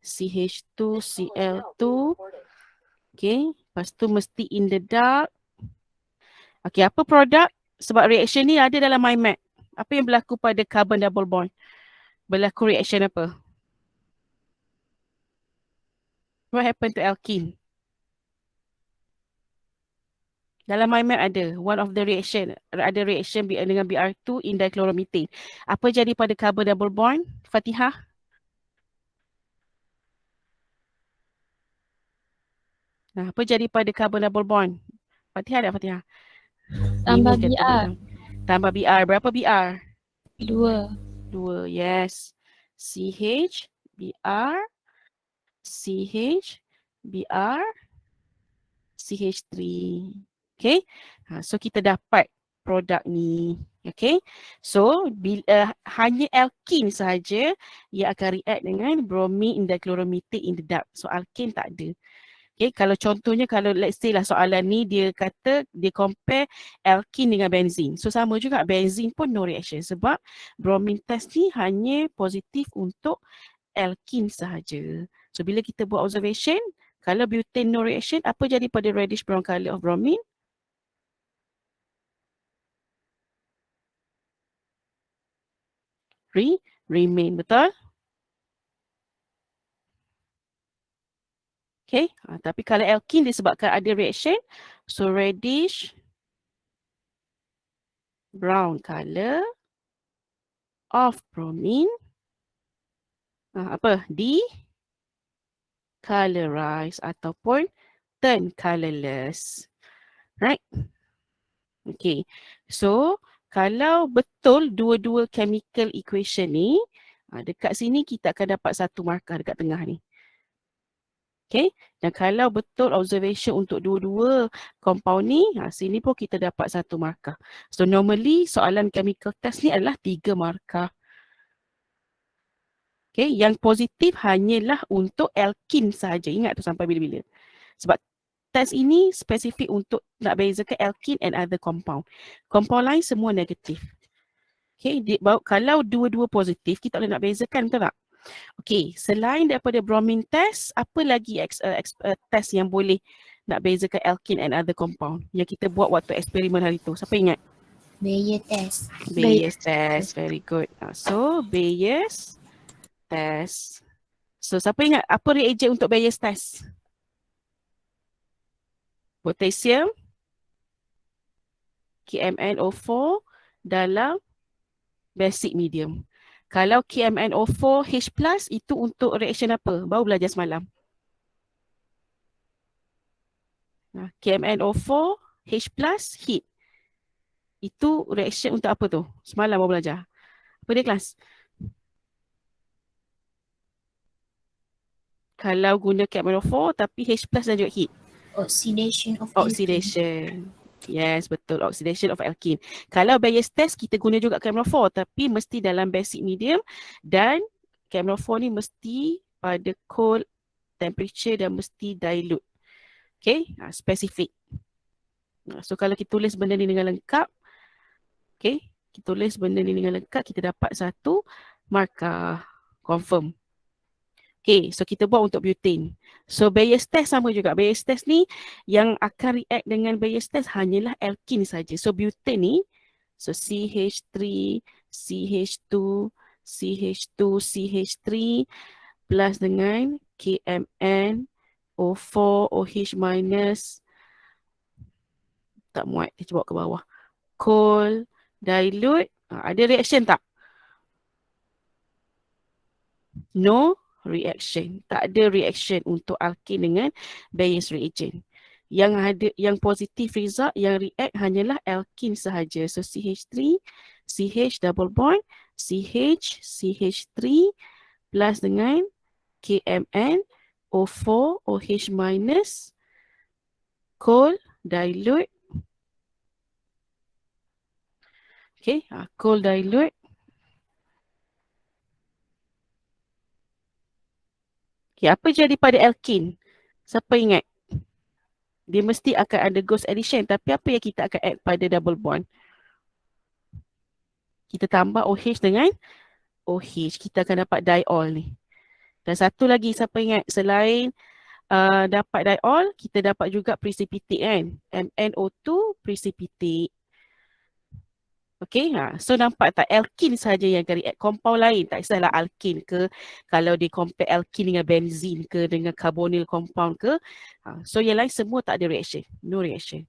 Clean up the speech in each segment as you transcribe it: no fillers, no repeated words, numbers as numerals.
CH2Cl2. Okay, lepas tu mesti in the dark. Okay, apa produk? Sebab reaction ni ada dalam mind map. Apa yang berlaku pada carbon double bond? Berlaku reaction apa? What happened to alkene? Dalam mind map ada one of the reaction, ada reaction dengan Br2 in dichloromethane. Apa jadi pada carbon double bond? Fatihah? Nah, apa jadi pada carbon double bond? Fatihah ada Fatihah? Tambah Mimo kata BR. tambah Br. Berapa Br? 2. 2. Yes. CH, Br, CH, Br, CH3. Okay. So kita dapat produk ni. Okay. So hanya alkene sahaja yang akan react dengan bromine in dichloromethane in the dark. So alkene tak ada. Okay, kalau contohnya kalau let's say lah soalan ni dia kata dia compare alkene dengan benzene. So sama juga benzene pun no reaction sebab bromine test ni hanya positif untuk alkene sahaja. So bila kita buat observation, kalau butane no reaction, apa jadi pada reddish brown color of bromine? Remain, betul? Okay, tapi kalau alkene disebabkan ada reaction, so reddish brown color of bromine, apa? Colorize ataupun turn colorless. Right? Okay. So, kalau betul dua-dua chemical equation ni, dekat sini kita akan dapat satu markah dekat tengah ni. Okay. Dan kalau betul observation untuk dua-dua compound ni, sini pun kita dapat satu markah. So, normally soalan chemical test ni adalah 3 markah. Okay. Yang positif hanyalah untuk alkene sahaja. Ingat tu sampai bila-bila. Sebab test ini spesifik untuk nak bezakan alkene and other compound. Compound lain semua negatif. Okay, kalau dua-dua positif, kita boleh nak bezakan, betul tak? Okay, selain daripada bromine test, apa lagi test yang boleh nak bezakan alkene and other compound yang kita buat waktu eksperimen hari tu? Siapa ingat? Bayer test. Bayes test, very good. So, Bayes test. So, siapa ingat apa reagent untuk Bayes test? Potassium, KMnO4 dalam basic medium. Kalau KMnO4 H+, itu untuk reaction apa? Baru belajar semalam. KMnO4 H+, heat. Itu reaction untuk apa tu? Semalam baru belajar. Apa dia kelas? Kalau guna KMnO4 tapi H+ dan juga heat. Oxidation of alkene. Oxidation. Yes, betul. Oxidation of alkene. Kalau Bayes test, kita guna juga KMnO4 tapi mesti dalam basic medium dan KMnO4 ni mesti pada cold temperature dan mesti dilute. Okay, spesifik. So kalau kita tulis benda ni dengan lengkap, okay, kita tulis benda ni dengan lengkap, kita dapat satu markah confirm. Okay, so kita buat untuk butane. So Bayes test sama juga. Bayes test ni yang akan react dengan Bayes test hanyalah alkene saja. So butane ni, so CH3, CH2, CH2, CH3 plus dengan KMN, O4, OH minus, tak muat, kita bawa ke bawah. Cold, dilute, ada reaction tak? No reaction. Tak ada reaction untuk alkene dengan Bayes reagent. Yang ada, yang positif result, yang react hanyalah alkene sahaja. So CH3, CH double bond, CH, CH3 plus dengan KMN, O4, OH minus, cold, dilute. Okay, cold dilute. Okay, apa jadi pada alkene? Siapa ingat? Dia mesti akan ada ghost addition. Tapi apa yang kita akan add pada double bond? Kita tambah OH dengan OH. Kita akan dapat diol ni. Dan satu lagi, siapa ingat, selain dapat diol, kita dapat juga precipitate kan. MnO2 precipitate. Okay, so nampak tak, alkene saja yang akan react, compound lain tak kisahlah alkene ke, kalau dia compare alkene dengan benzene ke, dengan carbonyl compound ke, so yang lain semua tak ada reaction, no reaction.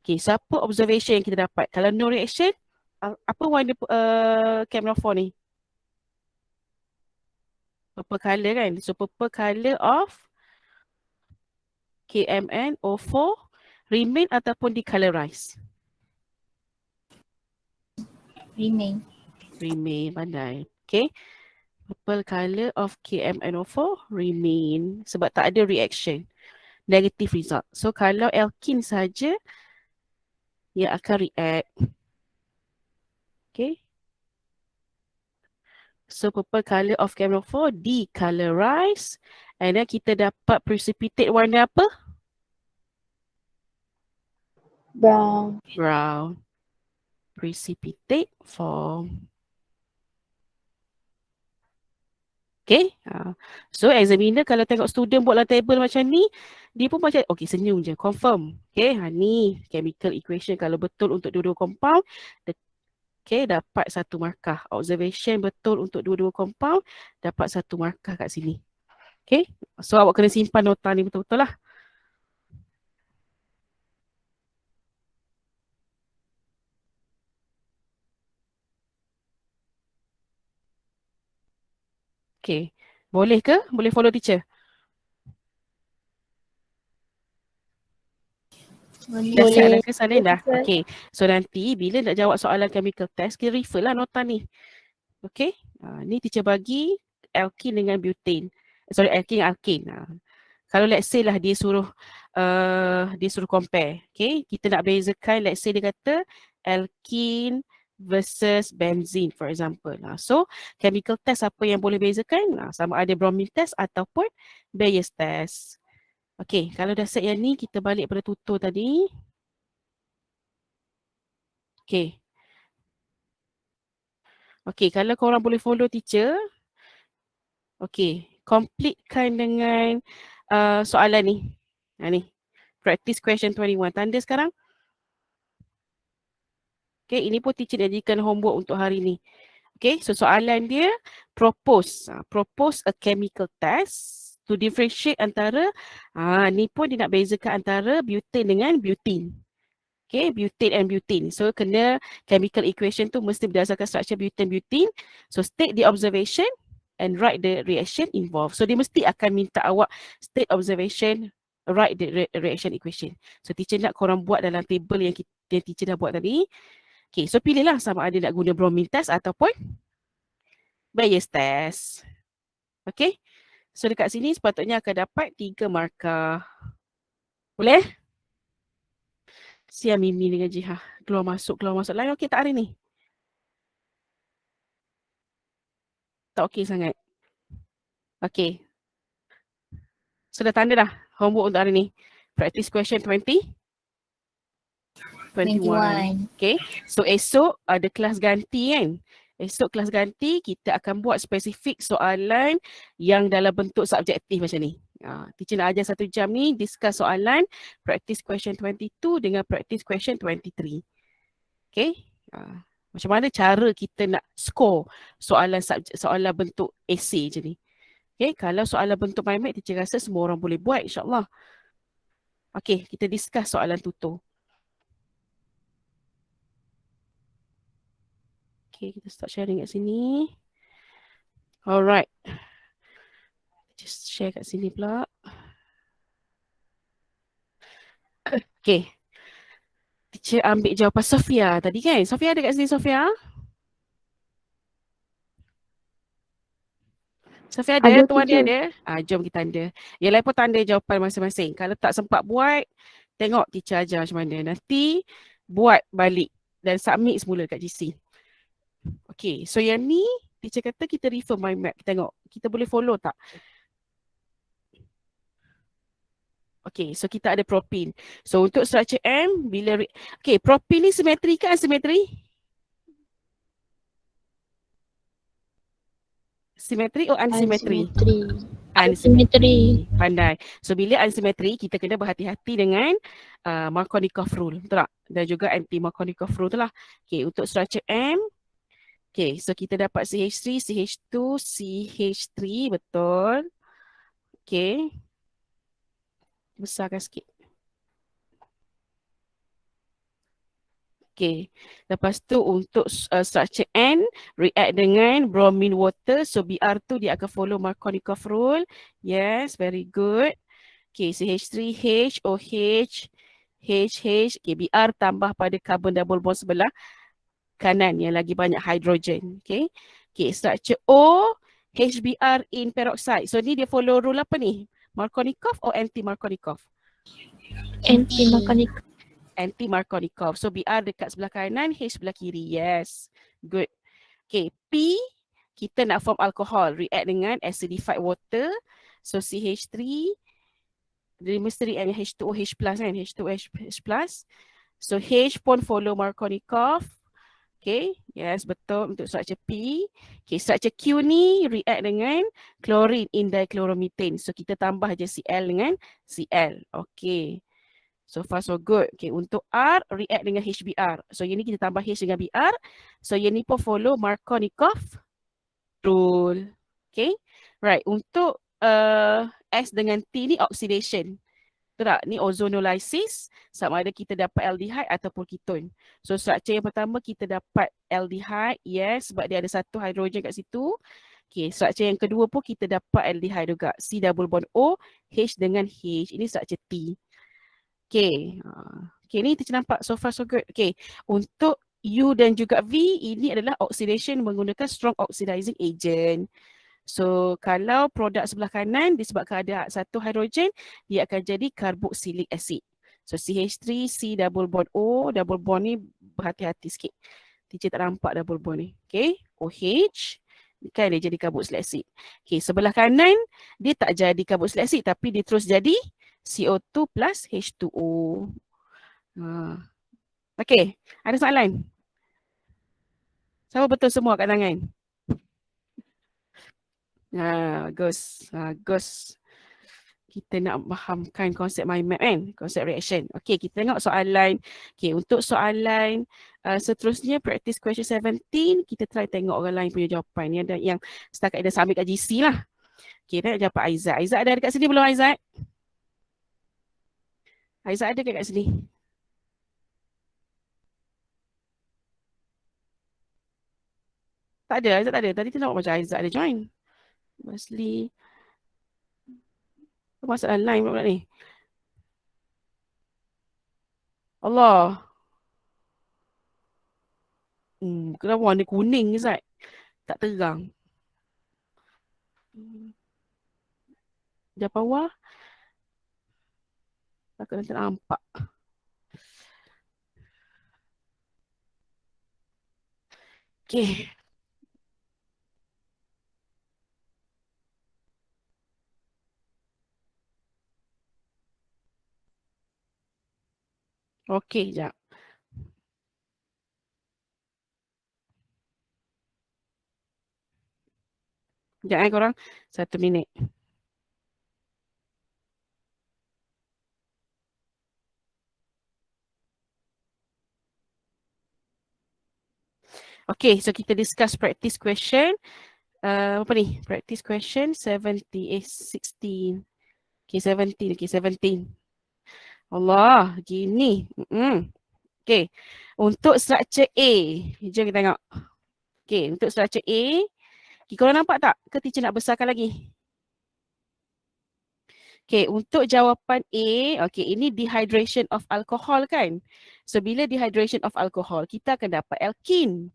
Okay, so apa observation yang kita dapat? Kalau no reaction, apa warna camera 4 ni? Purple color kan, so purple color of KMnO4 remain ataupun decolorize? Remain. Remain, pandai. Okay, purple color of KMnO4 remain sebab tak ada reaction, negative result. So kalau alkene saja yang akan react. Okay, so purple color of KMnO4 decolorize, and then kita dapat precipitate warna apa? Brown. Brown. Precipitate form. Okay, so examiner kalau tengok student buat dalam table macam ni, dia pun macam okay, senyum je, confirm. Okay, ni chemical equation kalau betul untuk dua-dua compound, okay, dapat satu markah. Observation betul untuk dua-dua compound, dapat satu markah kat sini. Okay, so awak kena simpan nota ni betul-betul lah. Okay, boleh ke? Boleh follow teacher? Dah Boleh. siap dah ke salin dah? Boleh, Okay, so nanti bila nak jawab soalan chemical test, kita refer lah nota ni. Okay, ni teacher bagi alkene dengan butane. Sorry, alkene dengan alkane. Kalau let's say lah dia suruh compare. Okay, kita nak bezakan, let's say dia kata alkene versus benzene for example. So chemical test apa yang boleh bezakan? Sama ada bromine test ataupun Bayes test. Okay, kalau dah set yang ni, kita balik pada tutor tadi. Okay. Okay, kalau korang boleh follow teacher. Okay, completekan dengan soalan ni. Ni, practice question 21. Tanda sekarang. Okay, ini pun teacher jadikan homework untuk hari ni. Okay, so soalan dia propose a chemical test to differentiate antara, ni pun dia nak bezakan antara butane dengan butene. Okay, butane and butene. So kena chemical equation tu mesti berdasarkan structure butane-butene. So state the observation and write the reaction involved. So dia mesti akan minta awak state observation, write the reaction equation. So teacher nak korang buat dalam table yang teacher dah buat tadi. Okay, so pilihlah sama ada nak guna bromine test ataupun Bayes test. Okay, so dekat sini sepatutnya akan dapat 3 markah. Boleh? Siap Mimi dengan Jihah. Keluar masuk lain. Okay tak hari ni? Tak okay sangat. Okay. Sudah tanda dah homework untuk hari ni. Practice question 21. Okay. So esok ada kelas ganti kan. Esok kelas ganti kita akan buat spesifik soalan yang dalam bentuk subjektif macam ni. Teacher nak ajar 1 jam ni discuss soalan practice question 22 dengan practice question 23. Okay. Macam mana cara kita nak score soalan bentuk essay je ni. Okay, kalau soalan bentuk mind map, teacher rasa semua orang boleh buat insyaAllah. Okay, kita discuss soalan tutur. Okay, kita start sharing kat sini. Alright. Just share kat sini pula. Okay. Teacher ambil jawapan Sofia tadi kan? Sofia ada kat sini, Sofia? Sofia ada, tuan dia ada. Jom kita tanda. Yang lain pun tanda jawapan masing-masing. Kalau tak sempat buat, tengok teacher ajar macam mana. Nanti buat balik dan submit semula kat GC. Okay, so yang ni teacher kata kita refer mind map. Kita tengok, kita boleh follow tak? Okay, so kita ada propene. So untuk structure M, okay, propene ni simetri ke asimetri? Simetri or unsymmetry? Unsymmetry. Unsymmetry. Pandai. So bila unsymmetry, kita kena berhati-hati dengan Markovnikov rule. Betul tak? Dan juga anti-Markovnikov rule tu lah. Okay, untuk structure M. Okay, so kita dapat CH3, CH2, CH3. Betul. Okay. Besarkan sikit. Okay. Lepas tu untuk structure N, react dengan bromine water. So Br tu dia akan follow Markovnikov rule. Yes, very good. Okay, CH3, OH, HH. Okay, Br tambah pada carbon double bond sebelah kanan yang lagi banyak hydrogen. Okay. Okay, structure O, HBr in peroxide. So ni dia follow rule apa ni? Markovnikov or anti-Markovnikov? Anti-Markovnikov. Anti-Markovnikov. So Br dekat sebelah kanan, H sebelah kiri. Yes. Good. Okay. P, kita nak form alcohol. React dengan acidified water. So CH3, dia mesti react dengan H2OH plus kan? H2OH plus. So H pun follow Markovnikov. Okay. Yes, betul untuk structure P. Okay, structure Q ni react dengan chlorine in dichloromethane. So kita tambah je Cl dengan Cl. Okay. So far so good. Okay, untuk R, react dengan HBr. So yang ni kita tambah H dengan Br. So yang ni pun follow Markovnikov rule. Okay. Right, untuk S dengan T ni oxidation. Betul tak? Ni ozonolysis. Sama ada kita dapat aldehyde ataupun ketone. So structure yang pertama kita dapat aldehyde. Yes, sebab dia ada satu hidrogen kat situ. Okay, structure yang kedua pun kita dapat aldehyde juga. C double bond O, H dengan H. Ini structure T. Okay. Okay, ni kita nampak so far so good. Okay, untuk U dan juga V, ini adalah oxidation menggunakan strong oxidizing agent. So, kalau produk sebelah kanan disebabkan ada satu hidrogen, dia akan jadi carboxylic acid. So, CH3, C double bond O, double bond ni berhati-hati sikit. Teacher tak nampak double bond ni. Okay, OH, kan dia jadi carboxylic acid. Okay, sebelah kanan, dia tak jadi carboxylic acid tapi dia terus jadi CO2 plus H2O. Okay, ada soalan? Sama betul semua kat tangan? Bagus. Bagus. Kita nak fahamkan konsep mind map kan? Konsep reaction. Okay, kita tengok soalan. Okay, untuk soalan seterusnya, practice question 17, kita try tengok orang lain punya jawapan. Ni ada yang setakat dah submit kat GC lah. Okay, tengok jawapan Aizat. Aizat ada dekat sini belum Aizat? Aizat ada kat sini? Tak ada, Aizat tak ada. Tadi tu nampak macam Aizat ada join. Basli. Apa masalah line pula ni? Allah. Kenapa warna kuning ke Zat? Tak terang. Di bawah. Takut nanti nampak. Okay. Okay, sekejap. Sekejap korang. 1 minit. Okay, so kita discuss practice question. Apa ni? Practice question 16. Okay, 17. Okay, 17. Allah, gini. Okay, untuk structure A. Jom kita tengok. Okay, untuk structure A. Okay, korang nampak tak? Ke teacher nak besarkan lagi? Okay, untuk jawapan A, okay, ini dehydration of alcohol kan? So, bila dehydration of alcohol, kita akan dapat alkene.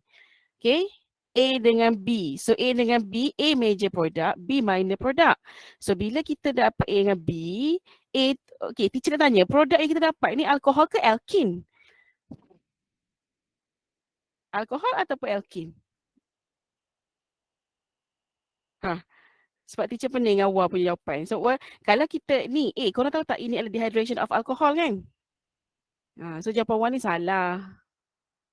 Okay, A dengan B. So, A dengan B, A major product, B minor product. So, bila kita dapat A dengan B, A, okay, teacher nak tanya, produk yang kita dapat ni alkohol ke alkene? Alkohol ataupun alkene? Sebab teacher pening awal punya jawapan. So, kalau kita ni, korang tahu tak ini adalah dehydration of alcohol kan? So, jawapan 1 ni salah.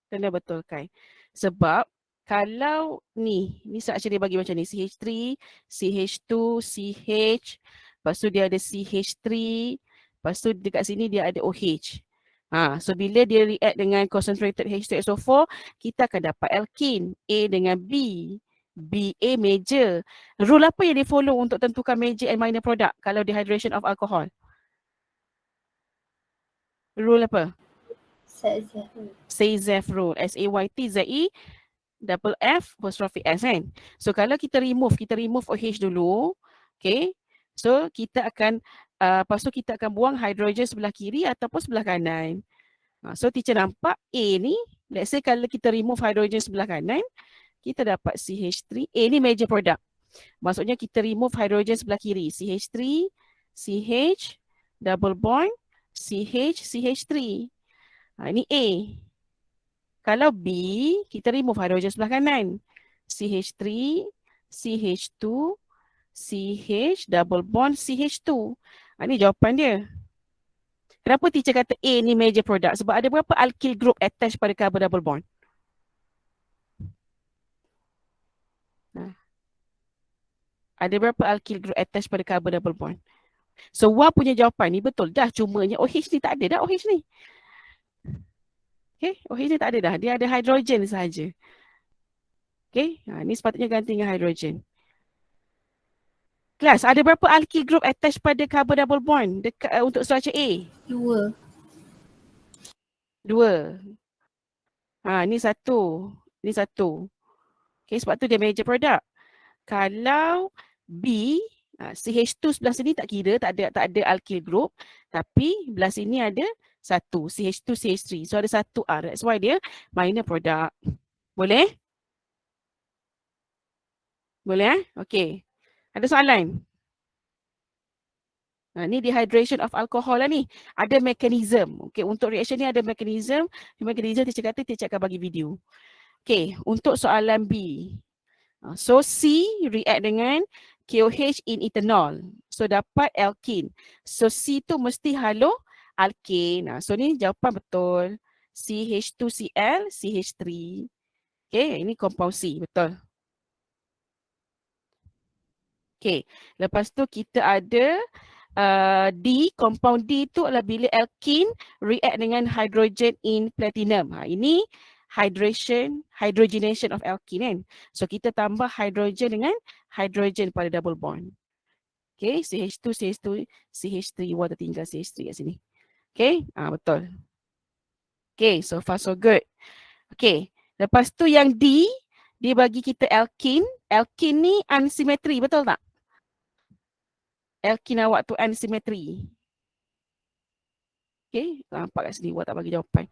Kena betulkan. Sebab, Kalau ni structure dia bagi macam ni, CH3, CH2, CH, lepas tu dia ada CH3, lepas tu dekat sini dia ada OH. So bila dia react dengan concentrated H2SO4, kita akan dapat alkene A dengan B. B, A major. Rule apa yang dia follow untuk tentukan major and minor product kalau dehydration of alcohol? Rule apa? Saytzeff rule. SAYTZE double F apostrophe S kan. So kalau kita remove OH dulu. Okay. So kita akan lepas tu kita akan buang hydrogen sebelah kiri ataupun sebelah kanan. So teacher nampak A ni, let's say kalau kita remove hydrogen sebelah kanan, kita dapat CH3. A ni major product. Maksudnya kita remove hydrogen sebelah kiri. CH3, CH, double bond, CH, CH3. Ini A. Kalau B, kita remove hydrogen sebelah kanan. CH3, CH2, CH, double bond, CH2. Ini jawapan dia. Kenapa teacher kata A ni major product? Sebab ada berapa alkyl group attached pada carbon double bond? Ada berapa alkyl group attached pada carbon double bond? So, Wah punya jawapan ni betul dah. Cumanya OH ni tak ada dah OH ni. Okay, OH ni tak ada dah. Dia ada hydrogen sahaja. Okay, ni sepatutnya ganti dengan hydrogen. Kelas, ada berapa alkyl group attached pada carbon double bond dekat, untuk structure A? 2. 2. Ni 1. Ni 1. Okay, sebab tu dia major product. Kalau B, CH2 sebelah sini tak kira, tak ada alkyl group. Tapi belah sini ada 1, CH2, CH3. So ada 1 R. That's why dia minor product. Boleh? Boleh Okay. Ada soalan? Ni dehydration of alcohol lah ni. Ada mekanism. Okay, untuk reaction ni ada mekanism. Mekanism teacher kata teacher akan bagi video. Okay, untuk soalan B. So C react dengan KOH in ethanol. So dapat alkene. So C tu mesti halo alkane. So ni jawapan betul. CH2Cl, CH3. Okay, ini compound C. Betul. Okay, lepas tu kita ada D, compound D tu adalah bila alkene react dengan hydrogen in platinum. Ini hydrogenation of alkene kan. So kita tambah hydrogen dengan hydrogen pada double bond. Okay, CH2, CH2, CH3. Wah, tertinggal CH3 kat sini. Okay, betul. Okay, so far so good. Okay, lepas tu yang D, dia bagi kita alkene. Alkene ni unsymmetry, betul tak? Alkene awak tu unsymmetry. Okay, nampak kat sini, awak tak bagi jawapan.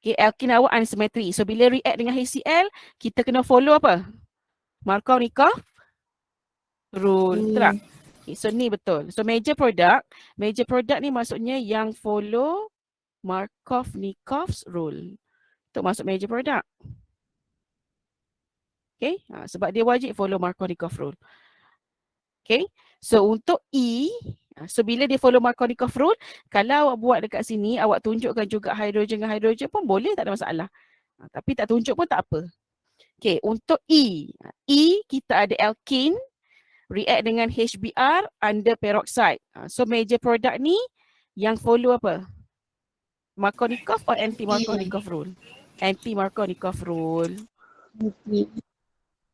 Okay, alkene awak unsymmetry. So bila react dengan HCl, kita kena follow apa? Markov-Nikov rule. Betul tak? Okay, so ni betul. So major product ni maksudnya yang follow Markov-Nikov rule. Untuk masuk major product. Okay, sebab dia wajib follow Markov-Nikov rule. Okay, so untuk E, so bila dia follow Markov-Nikov rule, kalau awak buat dekat sini, awak tunjukkan juga hydrogen dengan hydrogen pun boleh, tak ada masalah. Tapi tak tunjuk pun tak apa. Okay, untuk E, kita ada alkene, react dengan HBr under peroxide. So major product ni yang follow apa? Markov-Nikov or anti-Markov-Nikov rule? Anti-Markov-Nikov rule.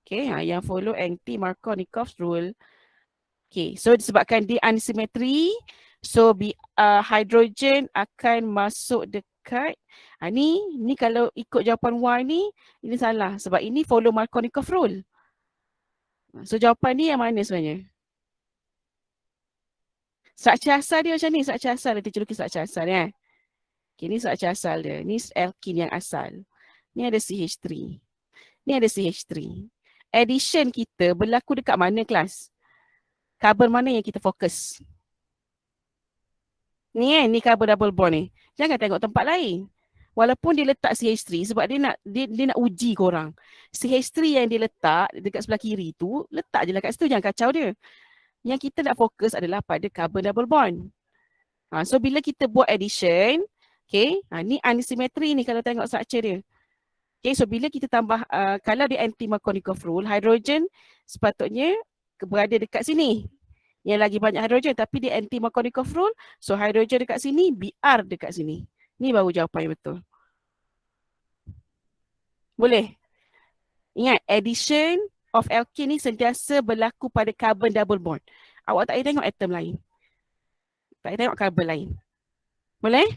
Okay, yang follow anti-Markov-Nikov rule. Okay, so disebabkan dia unsymmetry, so hydrogen akan masuk dekat, ni kalau ikut jawapan Y ni, ini salah sebab ini follow Markov-Nikov rule. So jawapan ni yang mana sebenarnya? Struktur asal dia macam ni, struktur asal dia, kita lukis struktur asal ya. Okay, ni struktur asal dia, ni alkene yang asal. Ni ada CH3. Ni ada CH3. Addition kita berlaku dekat mana kelas? Carbon mana yang kita fokus? Ni ni carbon double bond ni. Jangan tengok tempat lain. Walaupun dia letak CH3 sebab dia nak uji korang. CH3 yang dia letak dekat sebelah kiri tu, letak je lah kat situ, jangan kacau dia. Yang kita nak fokus adalah pada carbon double bond. So bila kita buat addition, okay, ni unsymmetry ni kalau tengok structure dia. Okay, so bila kita tambah, kalau dia anti-Markovnikov rule, hidrogen sepatutnya berada dekat sini. Yang lagi banyak hidrogen, tapi dia anti-Markovnikov rule, so hidrogen dekat sini, Br dekat sini. Ni baru jawapan yang betul. Boleh? Ingat, addition of alkene ni sentiasa berlaku pada carbon double bond. Awak tak payah tengok atom lain. Tak payah tengok carbon lain. Boleh?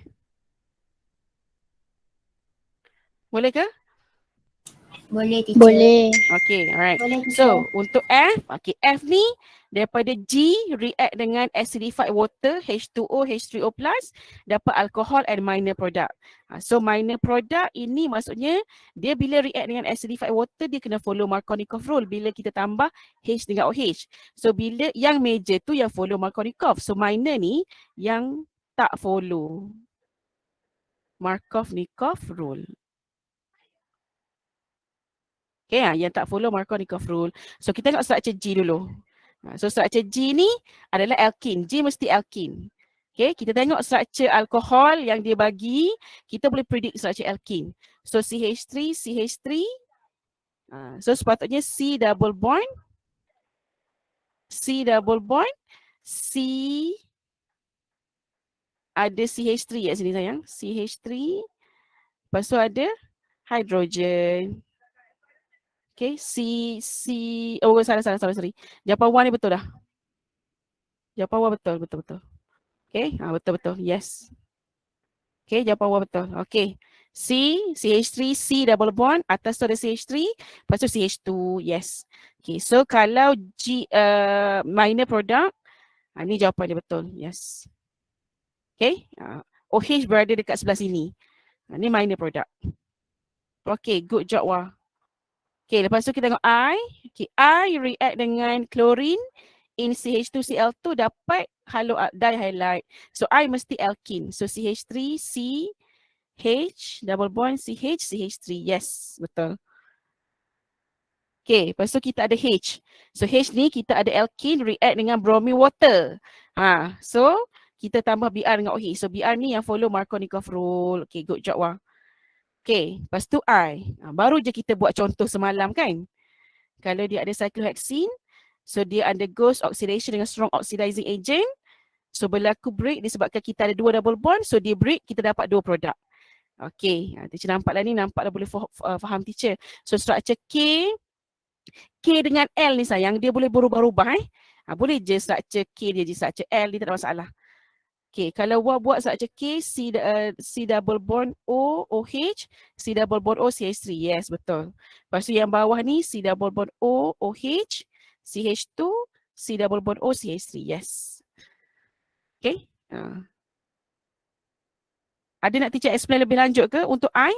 Boleh ke? Boleh teacher. Boleh. Okay, alright. Boleh teacher. So, untuk F, okay, F ni daripada G react dengan acidified water H2O, H3O+, dapat alcohol and minor product. So, minor product ini maksudnya dia bila react dengan acidified water, dia kena follow Markovnikov rule bila kita tambah H dengan OH. So, bila yang major tu yang follow Markovnikov. So, minor ni yang tak follow Markovnikov rule. Okay, yang tak follow Markovnikov rule. So, kita tengok structure G dulu. So, structure G ni adalah alkene. G mesti alkene. Okay, kita tengok structure alkohol yang dia bagi. Kita boleh predict structure alkene. So, CH3, CH3. So, sepatutnya C double bond. C double bond. C ada CH3 kat sini sayang. CH3. Lepas tu ada hydrogen. Okay, oh sorry. Jawapan 1 ni betul dah. Jawapan 1 betul. Okay, betul. Yes. Okay, jawapan 1 betul. Okay. C, CH3, C double bond. Atas tu ada CH3. Lepas tu CH2. Yes. Okay, so kalau G, minor product. Ni jawapan dia betul. Yes. Okay. OH berada dekat sebelah sini. Ni minor product. Okay, good job Wah. Okay, lepas tu kita tengok I. Okay, I react dengan chlorine in CH2Cl2 dapat dihalide. So, I mesti alkene. So, CH3, C, H, double bond, CH, CH3. Yes, betul. Okay, lepas tu kita ada H. So, H ni kita ada alkene react dengan bromine water. So, kita tambah Br dengan OH. So, Br ni yang follow Markovnikov rule. Okay, good job Wah. Okay, lepas tu I. Baru je kita buat contoh semalam kan. Kalau dia ada cyclohexene, so dia undergoes oxidation dengan strong oxidizing agent. So berlaku break disebabkan kita ada 2 double bond. So dia break, kita dapat 2 produk. Okay, teacher nampak lah ni, nampak dah boleh faham teacher. So structure K dengan L ni sayang, dia boleh berubah-ubah boleh je structure K dia jadi structure L, dia tak ada masalah. Okay, kalau buat structure K, C double bond O, OH, C double bond O, CH3. Yes, betul. Lepas tu yang bawah ni, C double bond O, OH, CH2, C double bond O, CH3. Yes. Okay. Ada nak teacher explain lebih lanjut ke untuk I?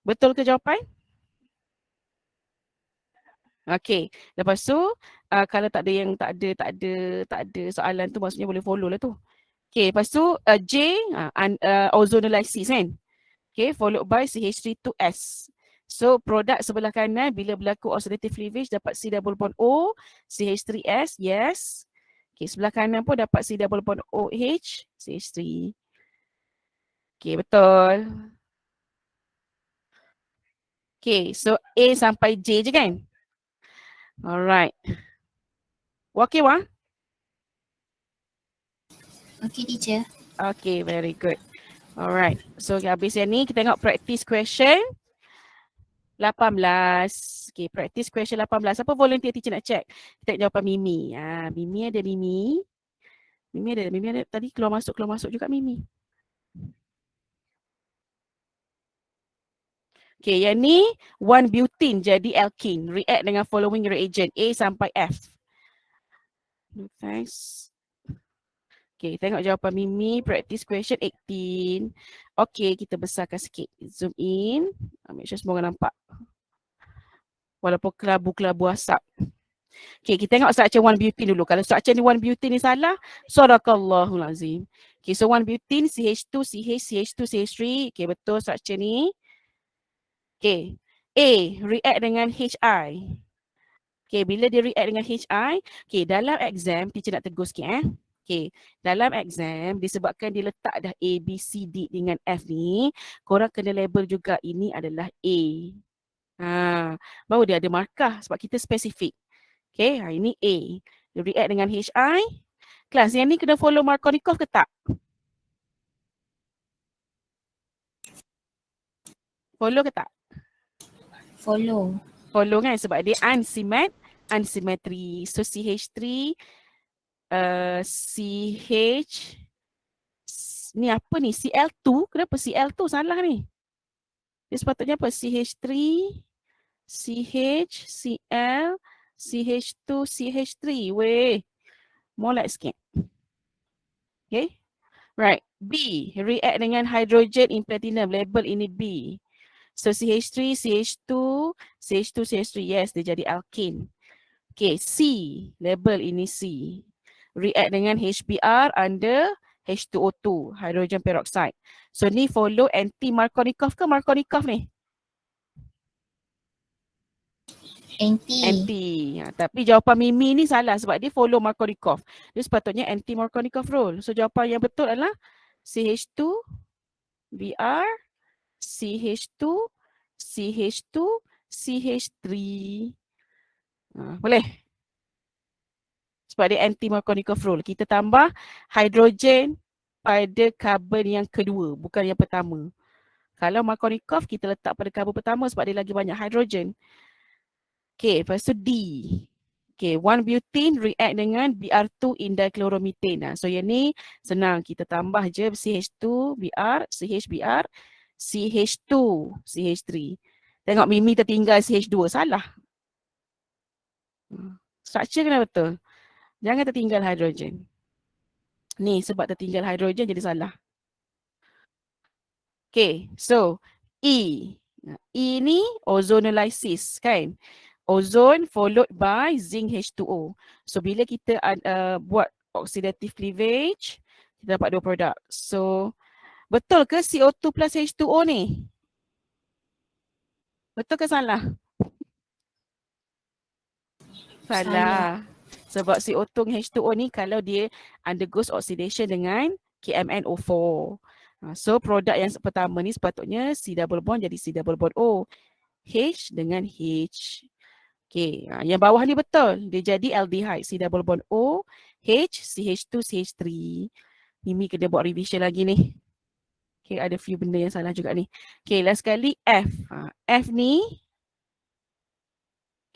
Betul ke jawapan? Okay. Lepas tu, kalau tak ada soalan tu, maksudnya boleh follow lah tu. Okay, lepas tu J, ozonolysis kan. Okay, followed by CH32S. So, produk sebelah kanan bila berlaku oxidative cleavage dapat C double bond O, CH3S, yes. Okay, sebelah kanan pun dapat C double bond OH, CH3. Okay, betul. Okay, so A sampai J je kan? Alright. Okay, Wah? Okay teacher. Okay, very good. Alright, so habis yang ni kita tengok practice question 18. Okay, practice question 18. Apa volunteer teacher nak check? Kita tengok jawapan Mimi. Mimi ada. Mimi ada. Tadi keluar masuk juga Mimi. Okay, yang ni 1-butene jadi alkene. React dengan following reagent A sampai F. Thanks. Okay, tengok jawapan Mimi. Practice question 18. Okay, kita besarkan sikit. Zoom in. Make sure semua orang nampak. Walaupun kelabu-kelabu asap. Okay, kita tengok structure 1-butene dulu. Kalau structure ni 1-butene ni salah, sadaqallahul azim. Okay, so 1-butene, CH2, CH, CH2, CH3. Okay, betul structure ni. Okay, A, react dengan HI. Okay, bila dia react dengan HI, okay, dalam exam, teacher nak tegur sikit Okay, dalam exam disebabkan dia letak dah A, B, C, D dengan F ni, korang kena label juga ini adalah A. Baru dia ada markah sebab kita spesifik. Okay, ini A. Dia react dengan HI. Kelas yang ni kena follow Markovnikov ke tak? Follow ke tak? Follow. Follow kan sebab dia unsymmetry. So CH3, CH, ni apa ni? Cl2, kenapa Cl2 salah ni? Dia sepatutnya apa? CH3, CH, Cl, CH2, CH3. Weh, molek sikit. Okay. Right. B, react dengan hydrogen in platinum. Label ini B. So CH3, CH2, CH2, CH3. Yes, dia jadi alkane. Okay, C, label ini C. React dengan HBr under H2O2, hydrogen peroxide. So ni follow anti-Markovnikov ke Markovnikov ni? Anti. Tapi jawapan Mimi ni salah sebab dia follow Markovnikov. Dia sepatutnya anti-Markovnikov rule. So jawapan yang betul adalah CH2, Br, CH2, CH2, CH3. Boleh? Sebab dia anti-Markovnikov rule. Kita tambah hidrogen pada karbon yang kedua, bukan yang pertama. Kalau Markovnikov, kita letak pada karbon pertama sebab dia lagi banyak hidrogen. Okay, lepas tu D. Okay, 1-butene react dengan Br2 in dichloromethane. So yang ni senang, kita tambah je CH2, Br, CH, Br, CH2, CH3. Tengok Mimi tertinggal CH2, salah. Structure kena betul. Jangan tertinggal hidrogen. Ni sebab tertinggal hidrogen jadi salah. Okay, so E. E ni ozonolysis kan. Ozone followed by zinc H2O. So bila kita buat oxidative cleavage, kita dapat dua produk. So betul ke CO2 plus H2O ni? Betul ke salah? Salah. Sebab CO2 dengan H2O ni kalau dia undergoes oxidation dengan KMnO4. So produk yang pertama ni sepatutnya C double bond jadi C double bond O. H dengan H. Okay, yang bawah ni betul. Dia jadi aldehyde. C double bond O, H, CH2, CH3. Mimi kena buat revision lagi ni. Okay, ada few benda yang salah juga ni. Okay, last kali F. F ni,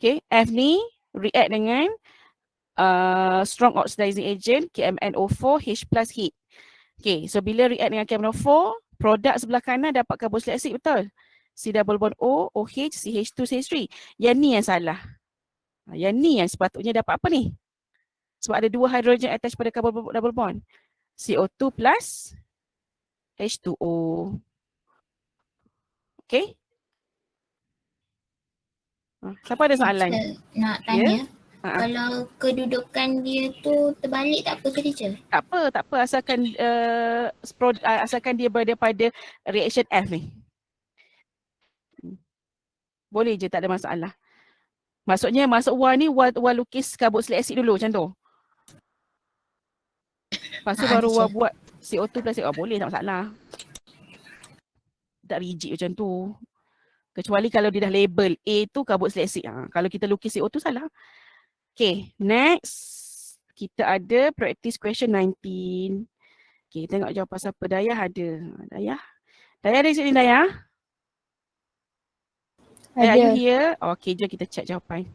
okay, F ni react dengan strong oxidizing agent KMnO4, H plus heat. Okay, so bila react dengan KMnO4, produk sebelah kanan dapat carboxylic acid, betul? C double bond O, OH, CH2, CH3. Yang ni yang salah. Yang ni yang sepatutnya dapat apa ni? Sebab ada dua hidrogen attached pada carbon double bond. CO2 plus H2O. Okay? Siapa ada soalan? Teacher, nak tanya. Kalau kedudukan dia tu terbalik tak apa ke teacher? Tak apa. Asalkan dia berada pada reaction F ni. Boleh je, tak ada masalah. Maksudnya masuk wal ni, wal lukis carboxylic acid dulu macam tu. Lepas tu baru wal buat CO2 plus CO. Boleh, tak masalah. Tak rigid macam tu. Kecuali kalau dia dah label A tu carboxylic acid. Kalau kita lukis CO2 salah. Okay, next. Kita ada practice question 19. Okay, tengok jawapan siapa. Dayah ada. Dayah ada di sini, Dayah? Are you here? Okay, jom kita check jawapan.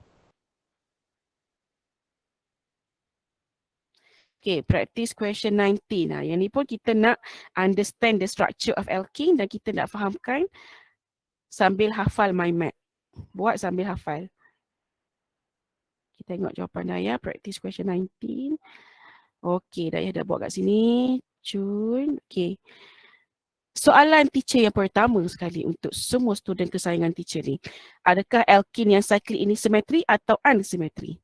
Okay, practice question 19. Yang ni pun kita nak understand the structure of alkene dan kita nak fahamkan sambil hafal mind map. Buat sambil hafal. Kita tengok jawapan Dayah, practice question 19. Okay, Dayah dah buat kat sini. Cun. Okay. Soalan teacher yang pertama sekali untuk semua student kesayangan teacher ni. Adakah alkene yang cyclic ini simetri atau unsimetri?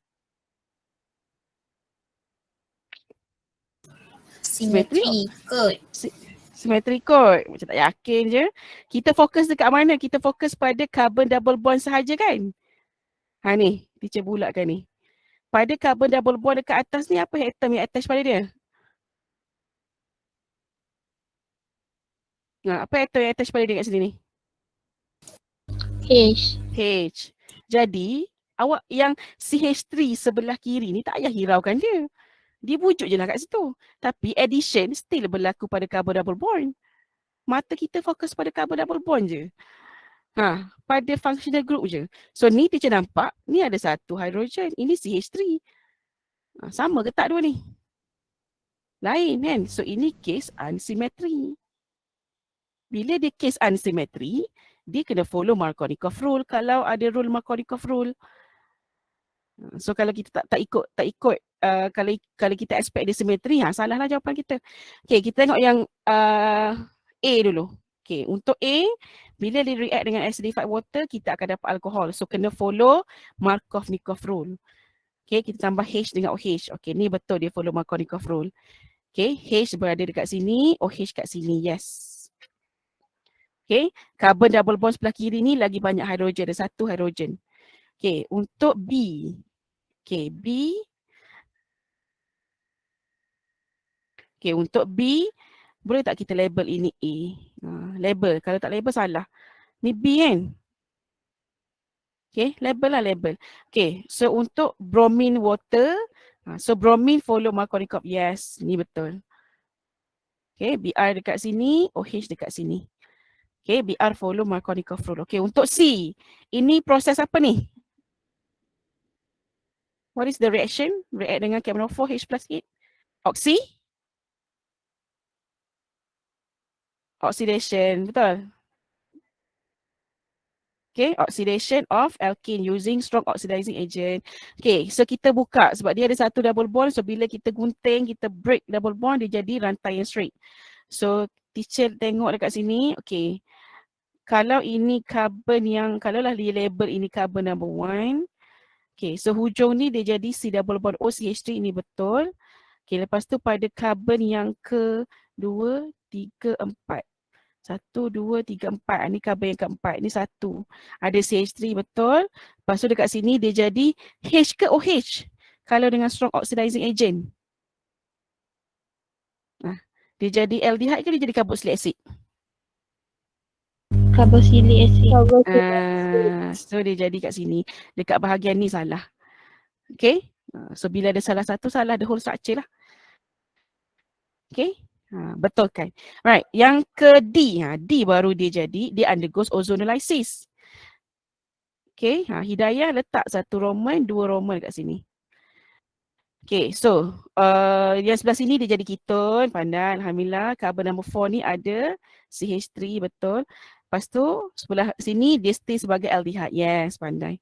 Simetri kot. Simetri kot. Macam tak yakin je. Kita fokus dekat mana? Kita fokus pada carbon double bond sahaja kan? Ni, teacher bulatkan ni. Pada carbon double bond dekat atas ni, apa atom yang attach pada dia? Apa atom yang attach pada dia kat sini ni? H. H. Jadi, awak yang CH3 sebelah kiri ni tak payah hiraukan dia. Dia wujud je lah kat situ. Tapi addition still berlaku pada carbon double bond. Mata kita fokus pada carbon double bond je. Pada functional group je. So ni teacher nampak, ni ada satu hidrogen. Ini CH3. Sama ke tak dua ni? Lain kan? So ini case unsymmetry. Bila dia case unsymmetry, dia kena follow Markovnikov rule kalau ada rule Markovnikov rule. So kalau kita tak ikut kalau kita expect dia simetri, salahlah jawapan kita. Okay, kita tengok yang A dulu. Okay, untuk A, bila dia react dengan acidified water, kita akan dapat alkohol. So kena follow Markovnikov rule. Okay, kita tambah H dengan OH. Okay, ni betul dia follow Markovnikov rule. Okay, H berada dekat sini, OH kat sini, yes. Okay, carbon double bond sebelah kiri ni lagi banyak hidrogen, ada satu hidrogen. Okay, untuk B. Okay, B. Okay, untuk B, boleh tak kita label ini A? Label, kalau tak label salah. Ni B kan? Okay, label lah label. Okay, so untuk bromine water, so bromine follow Markovnikov, yes, ni betul. Okay, Br dekat sini, OH dekat sini. Okay, Br follow Markovnikov rule. Okay, untuk C, ini proses apa ni? What is the reaction? React dengan CaMnO4 H plus 8. Oxy? Oxidation, betul? Okay, oxidation of alkene using strong oxidizing agent. Okay, so kita buka sebab dia ada satu double bond. So bila kita gunting, kita break double bond, dia jadi rantai yang straight. So teacher tengok dekat sini, okay. Kalau ini carbon yang, kalaulah dia label ini carbon number 1. Okay, so hujung ni dia jadi C double bond OCH3, ini betul. Okay, lepas tu pada carbon yang ke 2, 3, 4. 1, 2, 3, 4. Ini carbon yang keempat. Ini 1. Ada CH3 betul. Lepas tu dekat sini dia jadi H ke OH? Kalau dengan strong oxidizing agent. Dia jadi aldehyde ke dia jadi carboxylic acid? Carboxylic acid. So dia jadi kat sini. Dekat bahagian ni salah. Okay. So bila ada salah satu, salah the whole structure lah. Okay. Betul kan? Right, yang ke D, D baru dia jadi, dia undergoes ozonolysis. Okay, Hidayah letak satu Roman, 2 Roman kat sini. Okay, so yang sebelah sini dia jadi ketone, pandai, alhamdulillah. Carbon number 4 ni ada CH3, betul. Lepas tu sebelah sini dia stay sebagai aldehyde, yes, pandai.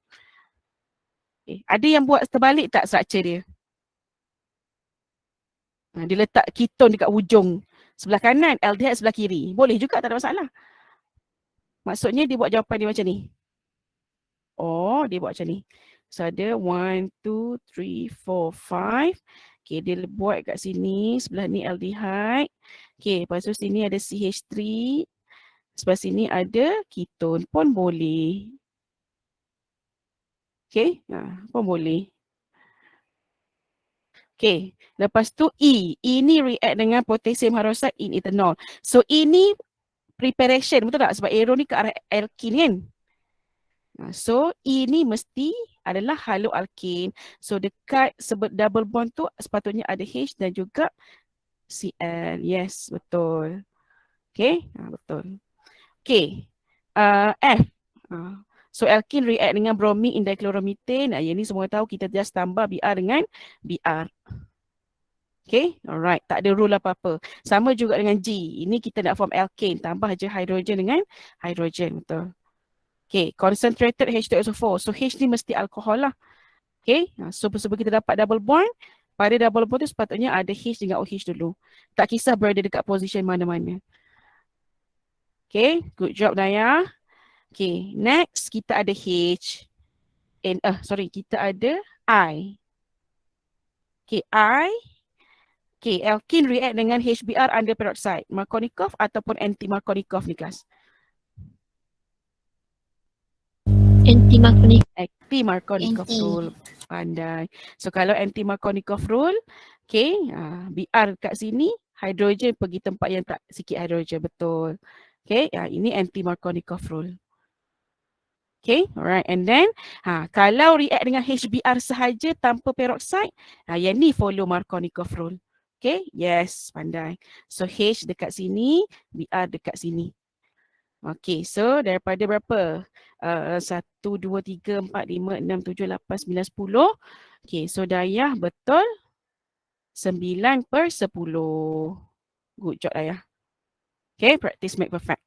Okay. Ada yang buat terbalik tak structure dia? Dia letak ketone dekat hujung sebelah kanan, aldehyde sebelah kiri. Boleh juga, tak ada masalah. Maksudnya dia buat jawapan dia macam ni. Oh, dia buat macam ni. So ada 1, 2, 3, 4, 5. Okay, dia buat kat sini. Sebelah ni aldehyde. Okay, lepas tu sini ada CH3. Sebelah sini ada ketone pun boleh. Okay, pun boleh. Okay, lepas tu E. E ni react dengan potassium hydroxide in ethanol. So ini preparation, betul tak? Sebab arrow ni ke arah alkene kan? So E ni mesti adalah haloalkane. So dekat double bond tu sepatutnya ada H dan juga Cl. Yes, betul. Okay, betul. Okay, F. So alkene react dengan bromine in dichloromethane. Yang ni semua tahu, kita just tambah Br dengan Br. Okay, alright. Tak ada rule apa-apa. Sama juga dengan G. Ini kita nak form alkane. Tambah je hidrogen dengan hidrogen. Betul. Okay, concentrated H2SO4. So H ni mesti alkohol lah. Okay, so sebelum kita dapat double bond, pada double bond tu sepatutnya ada H dengan OH dulu. Tak kisah berada dekat position mana-mana. Okay, good job Naya. Okay, next kita ada H. Kita ada I. Okay, I. Okay, alkene react dengan HBr under peroxide. Markovnikov ataupun anti-Markovnikov ni kelas? Anti-Markovnikov. Anti-Markovnikov rule. Pandai. So kalau anti-Markovnikov rule, okay, Br kat sini, hidrogen pergi tempat yang tak sikit hidrogen, betul. Okay, ini anti-Markovnikov rule. Okay, alright. And then, kalau react dengan HBr sahaja tanpa peroxide, yang ni follow Markovnikov rule. Okay, yes, pandai. So, H dekat sini, Br dekat sini. Okay, so daripada berapa? 1, 2, 3, 4, 5, 6, 7, 8, 9, 10. Okay, so Dayah betul 9/10. Good job Dayah. Okay, practice make perfect.